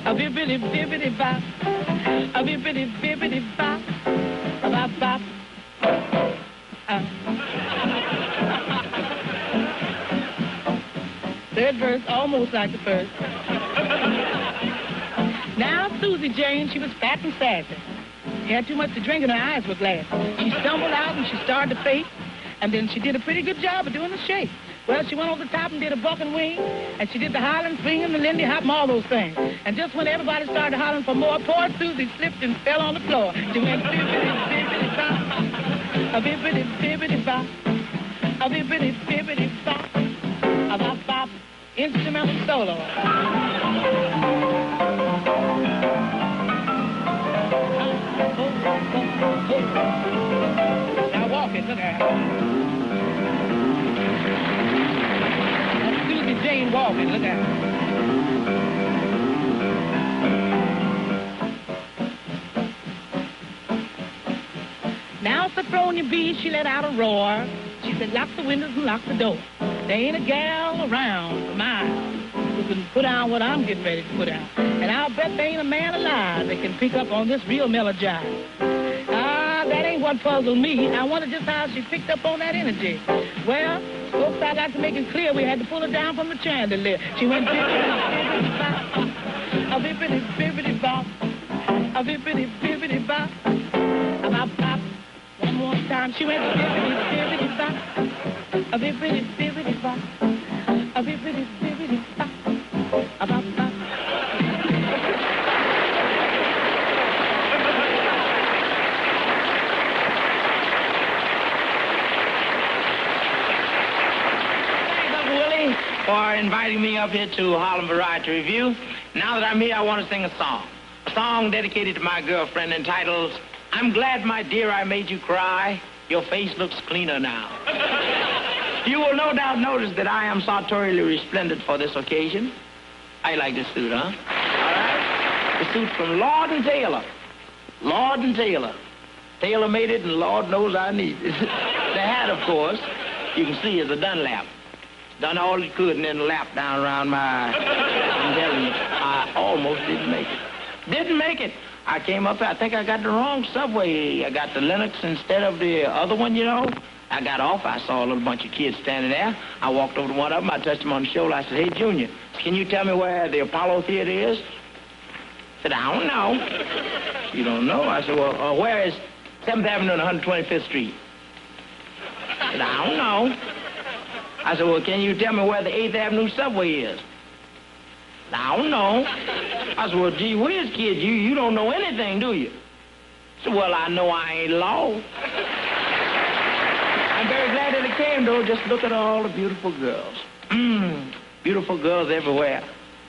a bippity-bippity-bop, a bippity-bippity-bop, a bop-bop. Third verse, almost like the first. Now, Susie Jane, she was fat and sassy. She had too much to drink and her eyes were glass. She stumbled out and she started to faint, and then she did a pretty good job of doing the shake. Well, she went over the top and did a buck and wing, and she did the Highland swing and the Lindy hop and all those things. And just when everybody started hollering for more, poor Susie slipped and fell on the floor. She went bippity-bippity-bop, a bippity-bippity-bop, a bippity-bippity-bop, a bop-bop, instrumental solo. Now walk it, look at her. That's Susie Jane walking, look at her. Now Sophronia B, she let out a roar. She said, lock the windows and lock the door. There ain't a gal around for miles who can put down what I'm getting ready to put down. And I'll bet there ain't a man alive that can pick up on this real melojive. That ain't what puzzled me. I wonder just how she picked up on that energy. Well, folks, I'd like to make it clear we had to pull her down from the chandelier. She went bippity-bippity-bop, a bippity-bippity-bop, a bippity-bippity-bop, a bop-bop. One more time, she went bippity-bippity-bop, a bippity-bippity-bop, a bippity-bippity-bop, a bop-bop. For inviting me up here to Harlem Variety Review. Now that I'm here, I want to sing a song. A song dedicated to my girlfriend entitled, I'm Glad, My Dear, I Made You Cry. Your face looks cleaner now. You will no doubt notice that I am sartorially resplendent for this occasion. How you like this suit, huh? All right. The suit from Lord & Taylor. Lord & Taylor. Taylor made it, and Lord knows I need it. The hat, of course, you can see is a Dunlap. Done all it could and then lapped down around my eye. I'm telling you, I almost didn't make it. Didn't make it. I came up here, I think I got the wrong subway. I got the Lenox instead of the other one, you know. I got off, I saw a little bunch of kids standing there. I walked over to one of them, I touched him on the shoulder. I said, hey, Junior, can you tell me where the Apollo Theater is? I said, I don't know. You don't know? I said, well, where is 7th Avenue and 125th Street? I said, I don't know. I said, well, can you tell me where the 8th Avenue subway is? I don't know. I said, well, gee whiz, kid, you don't know anything, do you? I said, well, I know I ain't law. I'm very glad that it came, though. Just look at all the beautiful girls. Beautiful girls everywhere.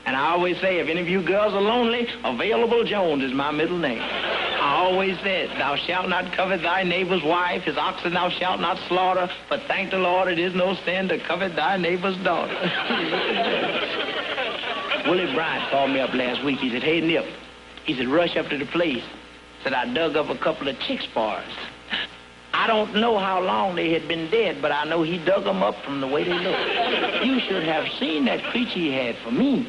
And I always say, if any of you girls are lonely, Available Jones is my middle name. I always said, thou shalt not covet thy neighbor's wife, his oxen thou shalt not slaughter, but thank the Lord it is no sin to covet thy neighbor's daughter. Willie Bryant called me up last week. He said, hey, Nip. He said, rush up to the place. Said, I dug up a couple of chicks for us. I don't know how long they had been dead, but I know he dug them up from the way they looked. You should have seen that creature he had for me.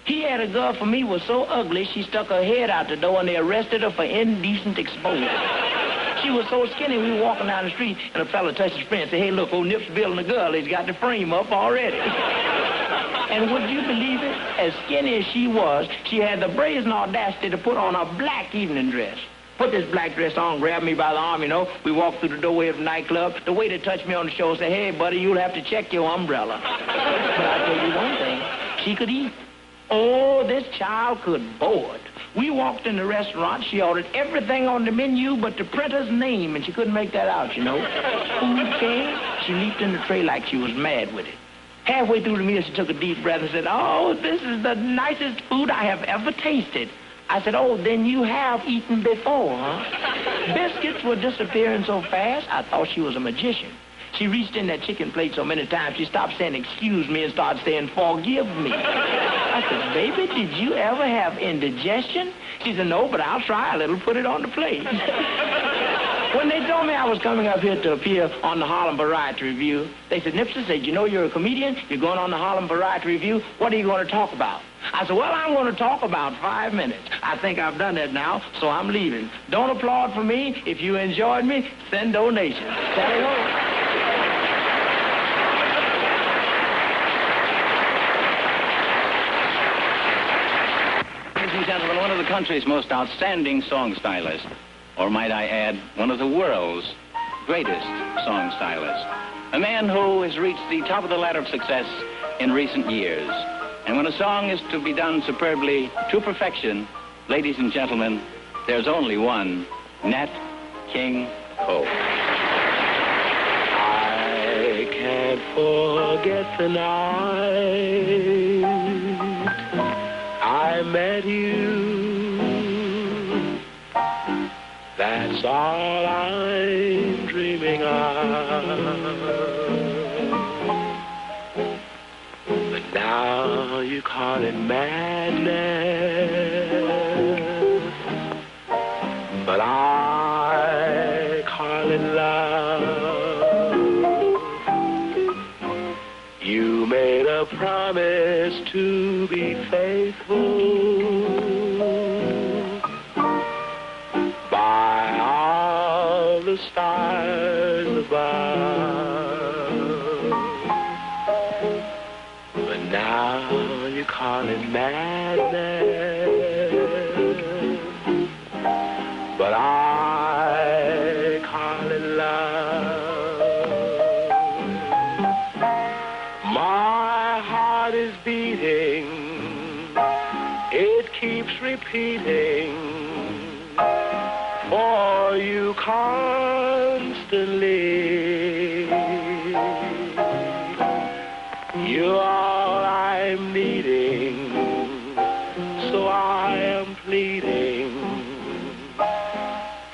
He had a girl for me was so ugly, she stuck her head out the door, and they arrested her for indecent exposure. She was so skinny, we were walking down the street, and a fella touched his friend and said, hey, look, old Nip's building a girl. He's got the frame up already. And would you believe it? As skinny as she was, she had the brazen audacity to put on a black evening dress. Put this black dress on, grabbed me by the arm, you know. We walked through the doorway of the nightclub. The waiter touched me on the shoulder and said, hey, buddy, you'll have to check your umbrella. But I'll tell you one thing, she could eat. Oh, this child could board. We walked in the restaurant. She ordered everything on the menu but the printer's name, and she couldn't make that out, you know. Food came, she leaped in the tray like she was mad with it. Halfway through the meal, she took a deep breath and said, oh, this is the nicest food I have ever tasted. I said, oh, then you have eaten before, huh? Biscuits were disappearing so fast, I thought she was a magician. She reached in that chicken plate so many times, she stopped saying, excuse me, and started saying, forgive me. I said, baby, did you ever have indigestion? She said, no, but I'll try a little, put it on the plate. When they told me I was coming up here to appear on the Harlem Variety Review, they said, Nipsey said, you know you're a comedian, you're going on the Harlem Variety Review, what are you going to talk about? I said, well, I'm going to talk about 5 minutes. I think I've done that now, so I'm leaving. Don't applaud for me. If you enjoyed me, send donations. Tally ho. Ladies and gentlemen, one of the country's most outstanding song stylists, or might I add, one of the world's greatest song stylists. A man who has reached the top of the ladder of success in recent years. And when a song is to be done superbly to perfection, ladies and gentlemen, there's only one, Nat King Cole. I can't forget the night I met you. That's all I'm dreaming of. But now you call it madness, but I call it love. You made a promise to be faithful by all the stars above. But now you call it madness, but I call it love. My heart is beating, it keeps repeating for you constantly. You're all I'm needing, so I am pleading.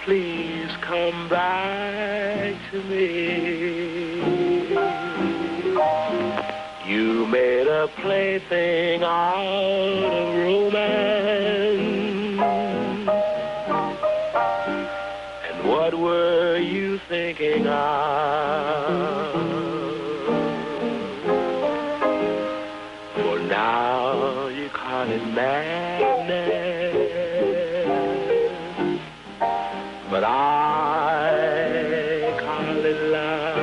Please come back to me. You made a plaything out of romance. And what were you thinking of? For now you call it madness, but I call it love.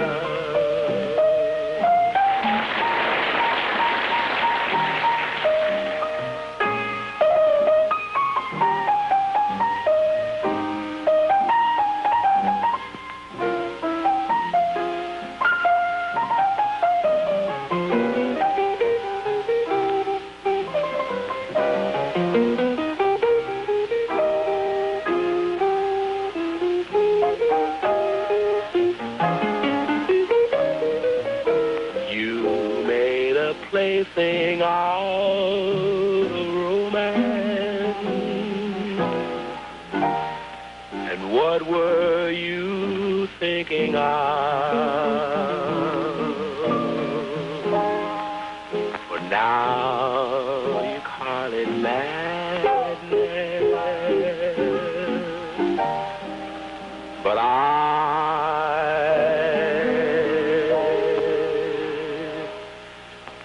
Plaything out of romance. And what were you thinking of? For now you call it madness, but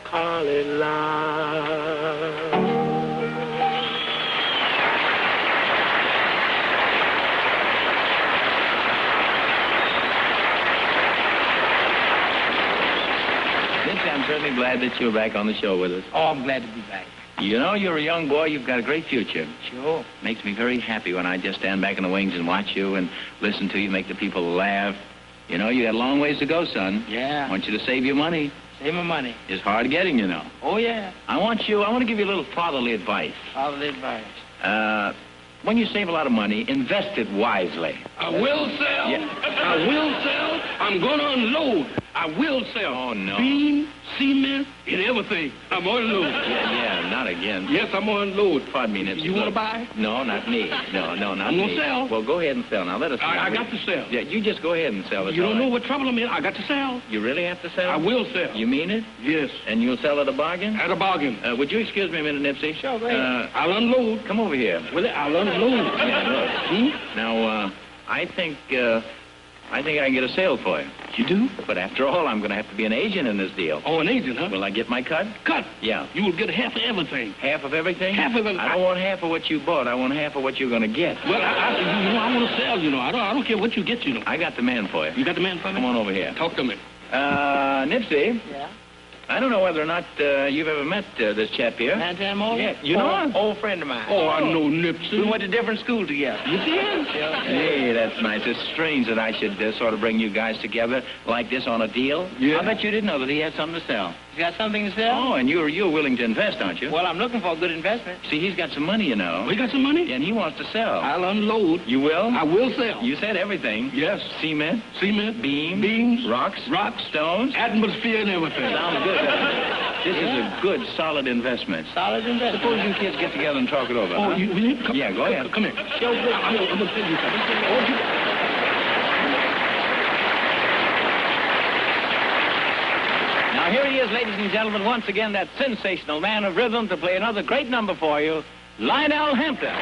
call it love. Mitch, I'm certainly glad that you're back on the show with us. Oh, I'm glad to be back. You know, you're a young boy. You've got a great future. Sure. Makes me very happy when I just stand back in the wings and watch you and listen to you, make the people laugh. You know, you got a long ways to go, son. Yeah. I want you to save your money. Save my money. It's hard getting, you know. Oh, yeah. I want to give you a little fatherly advice. Fatherly advice. When you save a lot of money, invest it wisely. I will sell. Yeah. I will sell. I'm going to unload. I will sell. Oh, no. Beam, cement, and everything. I'm on load. Yeah, not again. Yes, I'm on load. Pardon me, Nipsey. You want to buy? No, not me. No, not I'm me. going to sell. Well, go ahead and sell. Now, let us I got to sell. Yeah, you just go ahead and sell. You don't know what trouble I'm in. I got to sell. You really have to sell? I will sell. You mean it? Yes. And you'll sell at a bargain? At a bargain. Would you excuse me a minute, Nipsey? Sure, go ahead. I'll unload. Come over here. Well, I'll unload. Yeah, look. Now, I think I can get a sale for you. You do? But after all, I'm going to have to be an agent in this deal. Oh, an agent, huh? Will I get my cut? Cut? Yeah. You will get half of everything. Half of everything? Half of it. I don't want half of what you bought. I want half of what you're going to get. Well, I want to sell, I don't care what you get, I got the man for you. You got the man for me? Come on over here. Talk to me. Nipsey. Yeah? I don't know whether or not you've ever met this chap here. Mantan Morgan? Yeah. You know him? Old friend of mine. Oh, I know Nipsey. We went to different schools together. You did? Hey, that's nice. It's strange that I should sort of bring you guys together like this on a deal. Yeah. I bet you didn't know that he had something to sell. You got something to sell? Oh, and you're willing to invest, aren't you? Well, I'm looking for a good investment. See, he's got some money, you know. We got some money? And he wants to sell. I'll unload. You will? I will sell. You said everything. Yes. Cement, Cement. beams, rocks, stones, atmosphere, and everything. Sounds good. This is a good, solid investment. Solid investment. Suppose you kids get together and talk it over. Oh, huh? you come, Yeah, go ahead. Come here. Show good. I'm going to tell you something. Oh, you... Now, here he is, ladies and gentlemen, once again, that sensational man of rhythm to play another great number for you, Lionel Hampton.